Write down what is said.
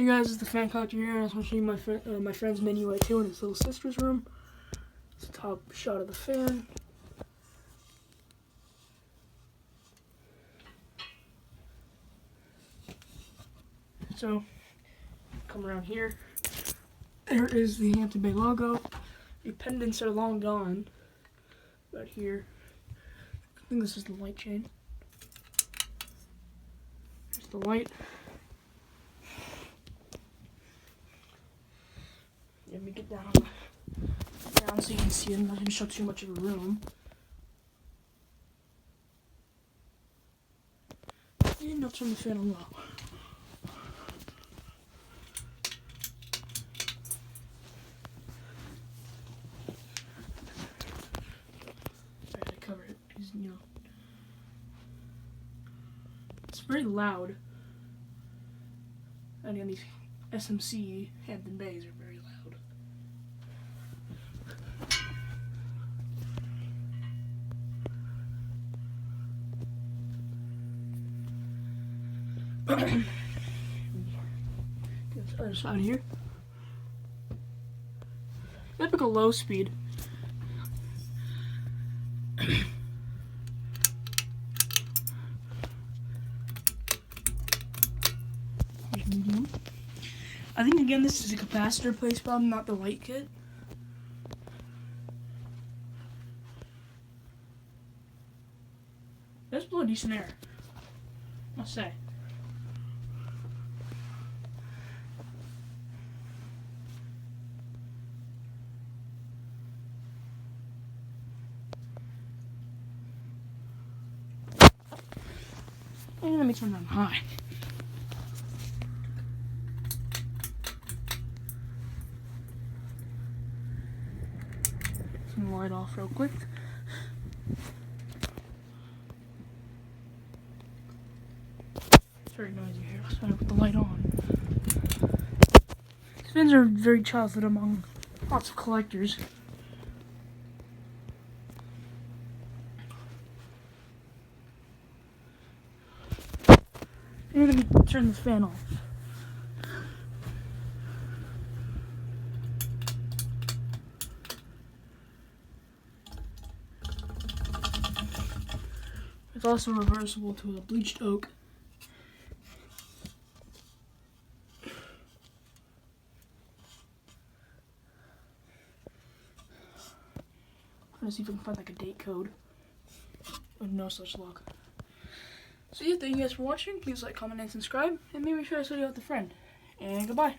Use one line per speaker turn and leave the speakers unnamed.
Hey guys, it's the fan collector here, and I just want to show you my friend's Minuet 2 in his little sister's room. It's a top shot of the fan. So, come around here. There is the Hampton Bay logo. The pendants are long gone. Right here. I think this is the light chain. There's the light. Let me get down so you can see it. I'm not going to show too much of a room. And I'll turn the fan on low. I gotta cover it because, you know, it's very loud. And again, these SMC Hampton Bays are very loud. Get this other side here. Let's pick a low speed. Medium. I think again this is a capacitor place problem, not the light kit. Let's blow decent air, I must say. And let me turn it on high. Turn the light off real quick. It's very noisy here, so I put the light on. These fins are very childhood among lots of collectors. And let me turn the fan off. It's also reversible to a bleached oak. I'm gonna see if I can find like a date code. With no such luck. So yeah, thank you guys for watching. Please like, comment, and subscribe. And maybe share this video with a friend. And goodbye.